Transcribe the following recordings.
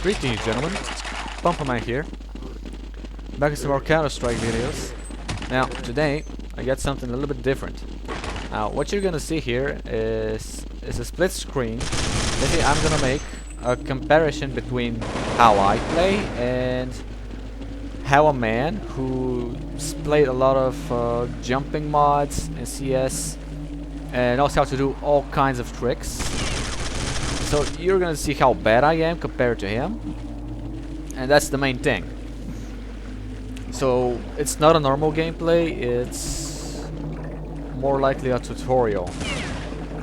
Greetings, gentlemen. PomPa here. Back with some more Counter-Strike videos. Now, today I got something a little bit different. Now, what you're gonna see here is a split screen. Basically, I'm gonna make a comparison between how I play and how a man who played a lot of jumping mods in CS and knows how to do all kinds of tricks. So you're gonna see how bad I am compared to him, and that's the main thing. So it's not a normal gameplay, it's more likely a tutorial.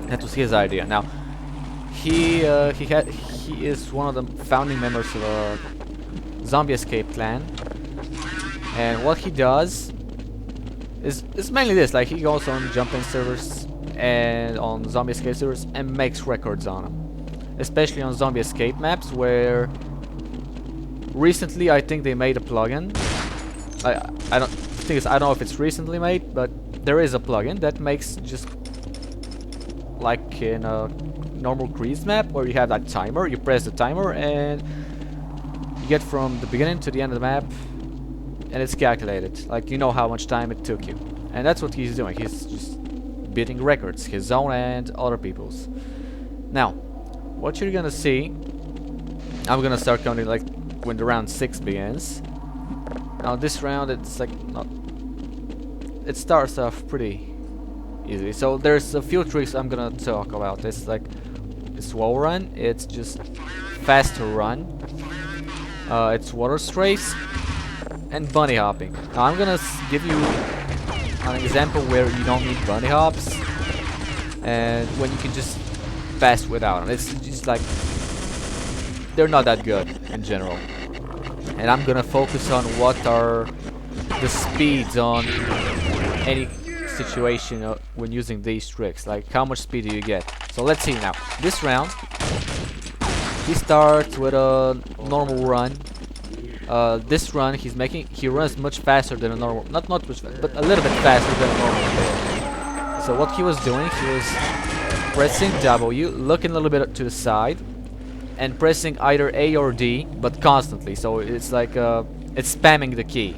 That was his idea. Now he is one of the founding members of a Zombie Escape clan, and what he does is mainly this. Like, he goes on jumping servers and on Zombie Escape servers and makes records on them. Especially on Zombie Escape maps, where recently I think they made a plugin. I don't know if it's recently made, but there is a plugin that makes just like in a normal Grease map where you have that timer. You press the timer and you get from the beginning to the end of the map, and it's calculated. Like, you know how much time it took you, and that's what he's doing. He's just beating records, his own and other people's. Now, what you're gonna see, I'm gonna start counting like when the round 6 begins. Now this round, it's like not, it starts off pretty easy. So there's a few tricks I'm gonna talk about. It's like it's Wallrun, it's just faster run, it's water strafes, and bunny hopping. Now I'm gonna give you an example where you don't need bunny hops and when you can just pass without them. It's just like they're not that good in general, and I'm gonna focus on what are the speeds on any situation when using these tricks. Like, how much speed do you get? So let's see now. This round, he starts with a normal run. This run, he runs much faster than a normal, not much faster, but a little bit faster than a normal player. So what he was doing, he was pressing W, looking a little bit to the side, and pressing either A or D, but constantly. So it's like it's spamming the key.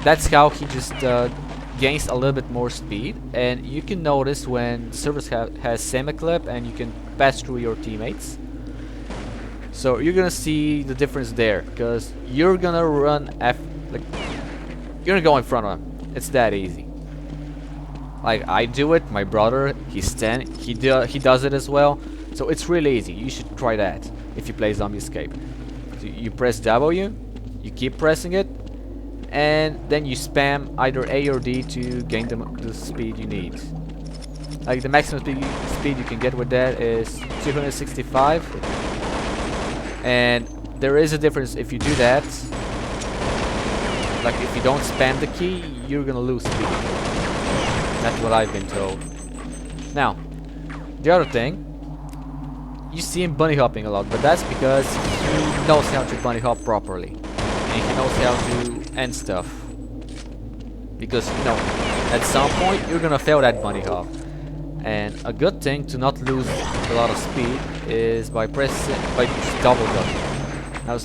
That's how he just gains a little bit more speed. And you can notice when servers has semi-clip and you can pass through your teammates. So you're gonna see the difference there, because you're gonna run like you're gonna go in front of him. It's that easy. Like, I do it, my brother, he does it as well. So it's really easy. You should try that if you play Zombie Escape. So you press W, you keep pressing it, and then you spam either A or D to gain the speed you need. Like, the maximum speed you can get with that is 265. And there is a difference if you do that. Like, if you don't spam the key, you're gonna lose speed. That's what I've been told. Now, the other thing, you see him bunny hopping a lot, but that's because he knows how to bunny hop properly, and he knows how to end stuff. Because, you know, at some point you're gonna fail that bunny hop, and a good thing to not lose a lot of speed is by double jumping. Now,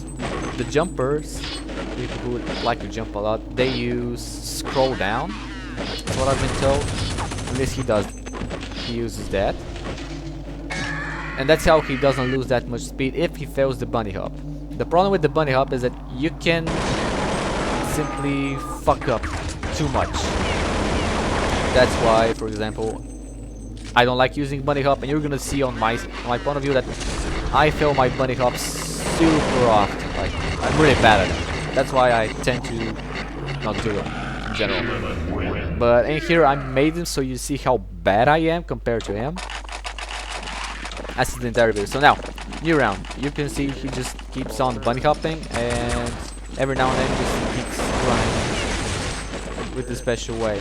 the jumpers, people who like to jump a lot, they use scroll down. That's what I've been told. At least he does. He uses that. And that's how he doesn't lose that much speed if he fails the bunny hop. The problem with the bunny hop is that you can simply fuck up too much. That's why, for example, I don't like using bunny hop, and you're gonna see on my point of view that I fail my bunny hops super often. Like, I'm really bad at it. That's why I tend to not do them in general. But in here I made them so you see how bad I am compared to him. That's the entire video. So now, new round. You can see he just keeps on bunny hopping, and every now and then just keeps running with the special way.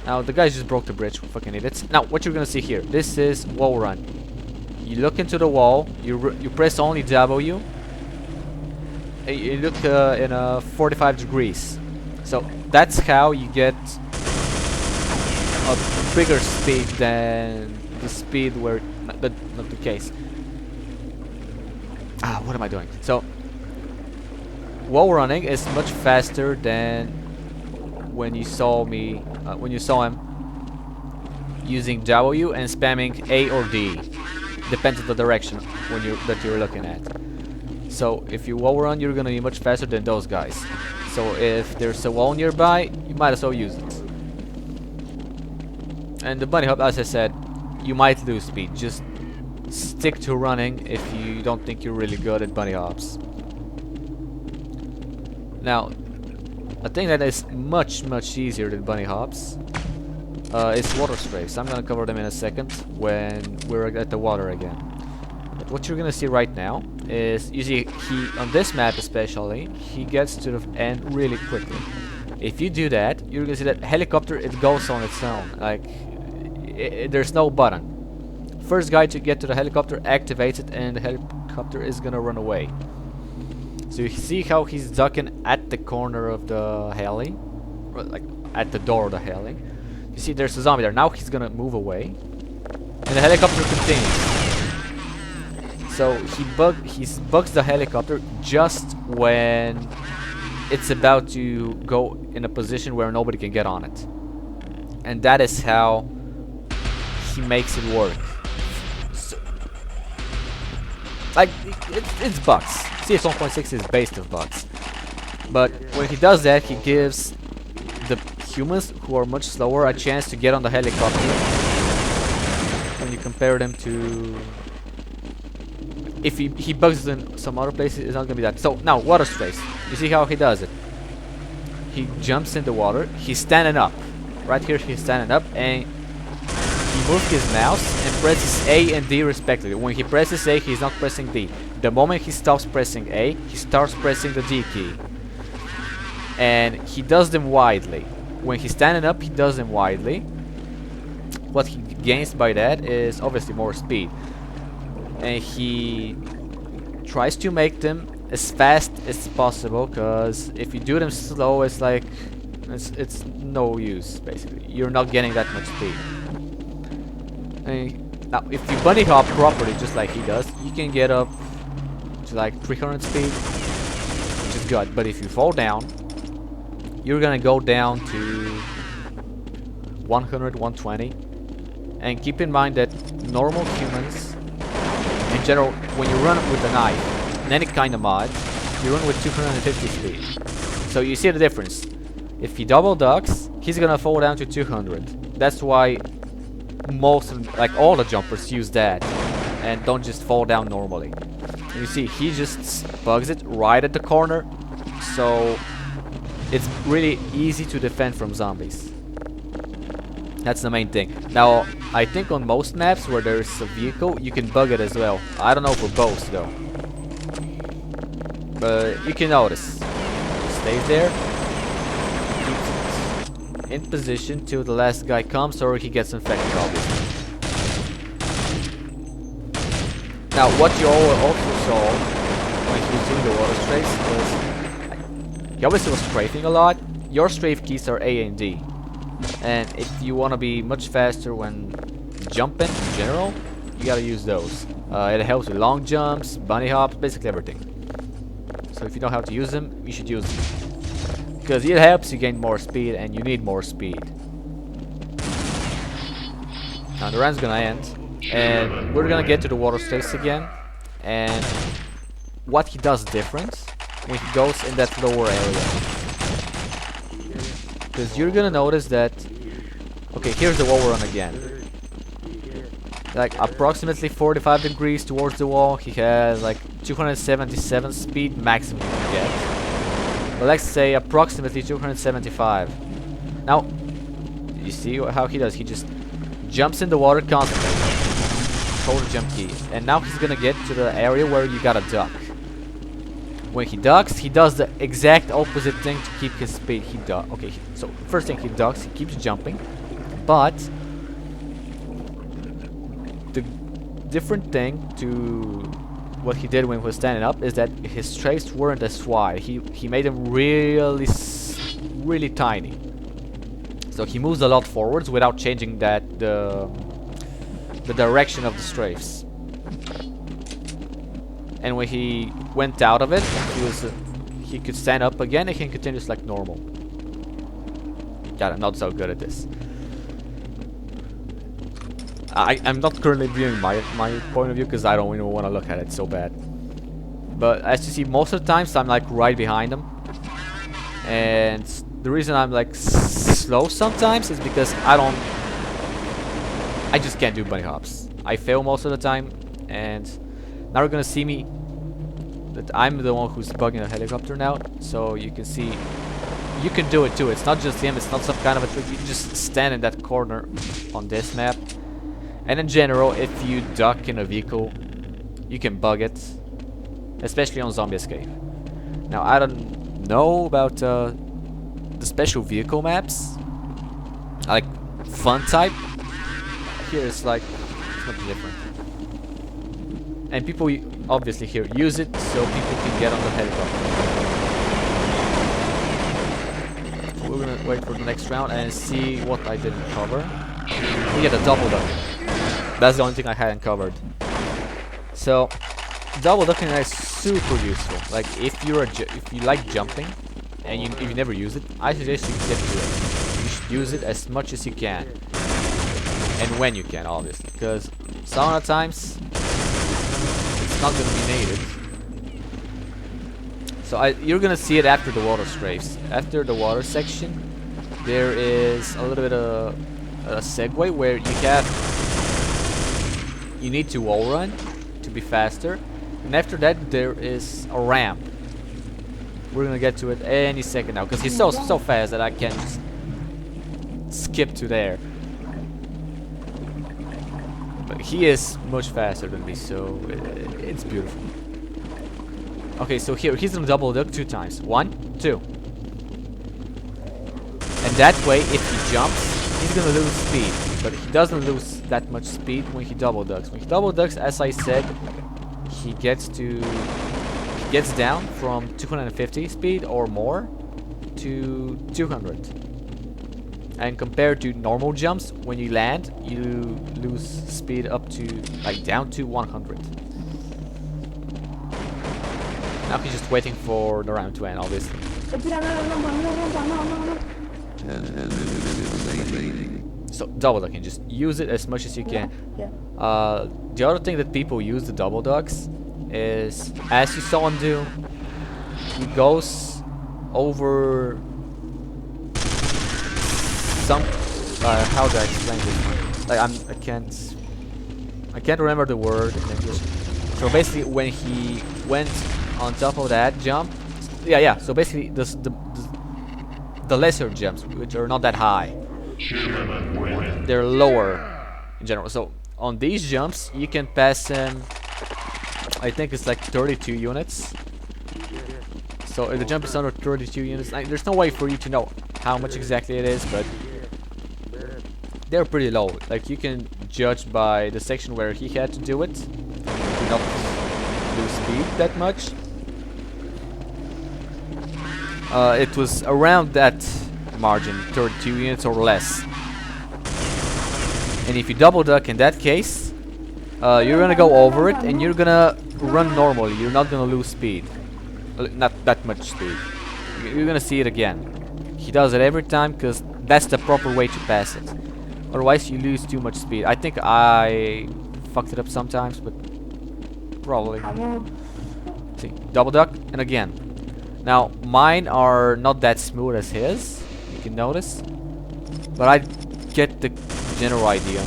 Now the guy just broke the bridge, fucking idiots. Now what you're gonna see here, this is Wallrun. You look into the wall, you press only W, and you look in 45 degrees. So that's how you get a bigger speed than the speed where not the case. What am I doing? So wall running is much faster than when you saw him using W and spamming A or D, depends on the direction that you're looking at. So if you wall run, you're gonna be much faster than those guys. So if there's a wall nearby, you might as well use it. And the bunny hop, as I said, you might lose speed. Just stick to running if you don't think you're really good at bunny hops. Now, a thing that is much easier than bunny hops is water strafes. I'm gonna cover them in a second when we're at the water again. But what you're gonna see right now is, you see, on this map especially, he gets to the end really quickly. If you do that, you're gonna see that helicopter, it goes on its own. Like, there's no button. First guy to get to the helicopter activates it, and the helicopter is gonna run away. So you see how he's ducking at the corner of the heli, or like at the door of the heli. You see there's a zombie there. Now he's gonna move away, and the helicopter continues. So he bugs the helicopter just when it's about to go in a position where nobody can get on it, and that is how he makes it work. So, like, it's bugs. CS 1.6 is based of bugs, but when he does that, he gives the humans who are much slower a chance to get on the helicopter. When you compare them to, if he bugs in some other places, it's not gonna be that. So now water strafes. You see how he does it? He jumps in the water. He's standing up. Right here, he's standing up, and he moves his mouse and presses A and D respectively. When he presses A, he's not pressing D. The moment he stops pressing A, he starts pressing the D key. And he does them widely. When he's standing up, he does them widely. What he gains by that is obviously more speed. And he tries to make them as fast as possible, because if you do them slow, it's like it's no use basically. You're not getting that much speed. Now if you bunny hop properly, just like he does, you can get up to like 300 speed, which is good. But if you fall down, you're gonna go down to 100, 120. And keep in mind that normal humans in general, when you run with a knife in any kind of mod, you run with 250 speed. So you see the difference. If he double ducks, he's gonna fall down to 200. That's why most of, like all the jumpers use that and don't just fall down normally. And you see, he just bugs it right at the corner, so it's really easy to defend from zombies. That's the main thing. Now, I think on most maps where there's a vehicle, you can bug it as well. I don't know for both though. But you can notice. It stays there. Keeps it in position till the last guy comes or he gets infected, obviously. Now, what you also saw when he was doing the water strafes was, he obviously was strafing a lot. Your strafe keys are A and D. And if you want to be much faster when jumping in general, you gotta use those. It helps with long jumps, bunny hops, basically everything. So if you know how to use them, you should use them, because it helps you gain more speed, and you need more speed. Now the round's gonna end, and we're gonna get to the water strafes again. And what he does different when he goes in that lower area. Because you're gonna notice that, okay, here's the Wallrun again. Like approximately 45 degrees towards the wall. He has like 277 speed maximum you can get. But let's say approximately 275. Now, you see how he does? He just jumps in the water constantly. Hold the jump key. And now he's gonna get to the area where you gotta duck. When he ducks, he does the exact opposite thing to keep his speed. Okay, so first thing, he ducks, he keeps jumping, but the different thing to what he did when he was standing up is that his strafes weren't as wide. He made them really tiny. So he moves a lot forwards without changing the direction of the strafes. And when he went out of it, he could stand up again and he can continue like normal. God, I'm not so good at this. I'm not currently viewing my point of view because I don't even want to look at it so bad. But as you see, most of the times I'm like right behind him. And the reason I'm like slow sometimes is because I just can't do bunny hops. I fail most of the time, and now you're gonna see me that I'm the one who's bugging the helicopter now. So you can see you can do it too. It's not just him, it's not some kind of a trick. You just stand in that corner on this map. And in general, if you duck in a vehicle, you can bug it, especially on zombie escape. Now I don't know about the special vehicle maps, like fun type. Here it's like it's not different, and people obviously here use it so people can get on the helicopter. We're gonna wait for the next round and see what I didn't cover. We get a double duck. That's the only thing I hadn't covered. So double ducking is super useful. Like if you like jumping and if you never use it, I suggest you get to it. You should use it as much as you can, and when you can, obviously, because some of the times it's not gonna be needed. So you're gonna see it after the water strafes. After the water section, there is a little bit of a segue where you need to wall run to be faster, and after that there is a ramp. We're gonna get to it any second now because he's so fast that I can just skip to there. But he is much faster than me, so it's beautiful. Okay, so here he's gonna double duck 2 times. 1, 2. And that way, if he jumps, he's gonna lose speed. But he doesn't lose that much speed when he double ducks. When he double ducks, as I said, he gets down from 250 speed or more to 200. And compared to normal jumps, when you land, you lose speed up to like down to 100. Now he's just waiting for the round to end, obviously. So double ducking, just use it as much as you can. The other thing that people use the double ducks is, as you saw him do, he goes over some. How do I explain this one? Like I can't remember the word in English. So basically, when he went on top of that jump, yeah. So basically, the lesser jumps, which are not that high, they're lower in general. So on these jumps, you can pass him. I think it's like 32 units. So if the jump is under 32 units, like, there's no way for you to know how much exactly it is, but they're pretty low. Like you can judge by the section where he had to do it, not lose speed that much. It was around that margin, 32 units or less. And if you double duck in that case, you're gonna go over it and you're gonna run normally. You're not gonna lose speed, not that much speed. You're gonna see it again. He does it every time because that's the proper way to pass it. Otherwise, you lose too much speed. I think I fucked it up sometimes, but probably. See, double duck and again. Now mine are not that smooth as his, you can notice, but I get the general idea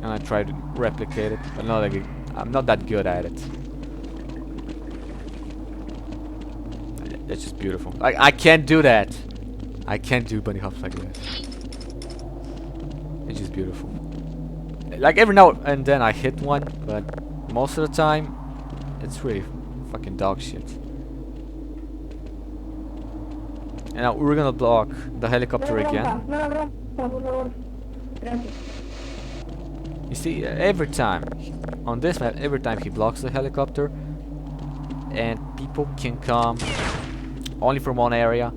and I try to replicate it, but I'm not that good at it. It's just beautiful. I can't do that. I can't do bunny hops like that. It's just beautiful. Like every now and then I hit one, but most of the time it's really fucking dog shit. And now we're gonna block the helicopter again. You see, every time on this map, every time he blocks the helicopter, and people can come only from one area.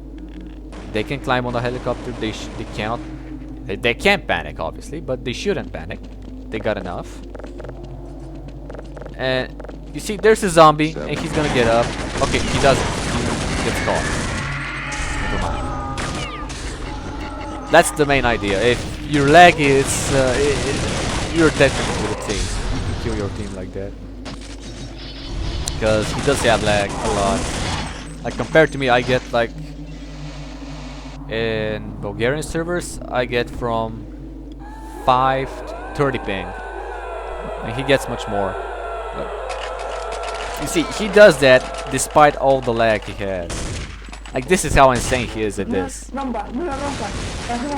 They can climb on the helicopter. They cannot. They can't panic, obviously, but they shouldn't panic. They got enough. And you see, there's a zombie, and he's gonna get up. Okay, he doesn't. gets caught. Never mind. That's the main idea. If your lag is, you're definitely with a team. You can kill your team like that. Because he does have lag a lot. Like compared to me, I get like in Bulgarian servers, I get from 5 to 30 ping, and he gets much more. But you see, he does that despite all the lag he has. Like this is how insane he is at this.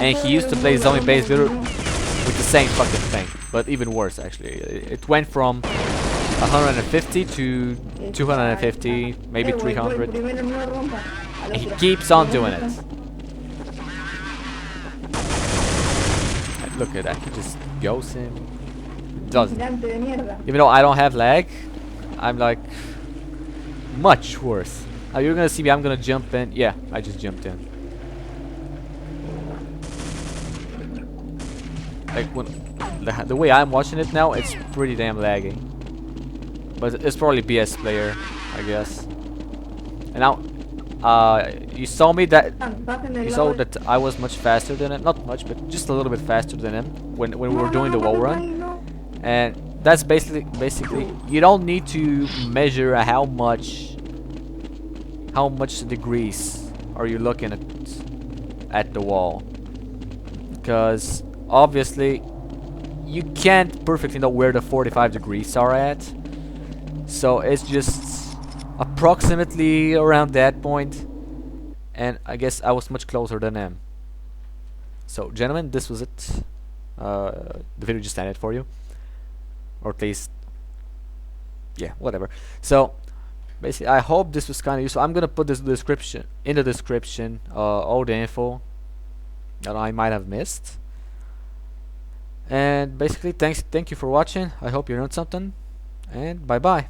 And he used to play zombie base builder with the same fucking thing, but even worse actually. It went from 150 to 250, maybe 300, and he keeps on doing it. And look at that, he just goes in, doesn't. Even though I don't have lag, I'm like much worse. You're gonna see me, I'm gonna jump in. Yeah, I just jumped in. Like when the way I'm watching it now, it's pretty damn laggy. But it's probably BS player, I guess. And now, you saw me that you saw that I was much faster than him. Not much, but just a little bit faster than him when we were doing the Wallrun. And that's basically you don't need to measure how much degrees are you looking at the wall, because obviously you can't perfectly know where the 45 degrees are at. So it's just approximately around that point, and I guess I was much closer than him. So gentlemen, this was it. The video just ended for you, or at least, yeah, whatever. So basically, I hope this was kind of useful. I'm gonna put this in the description, all the info that I might have missed. And basically, thank you for watching. I hope you learned something, and bye bye.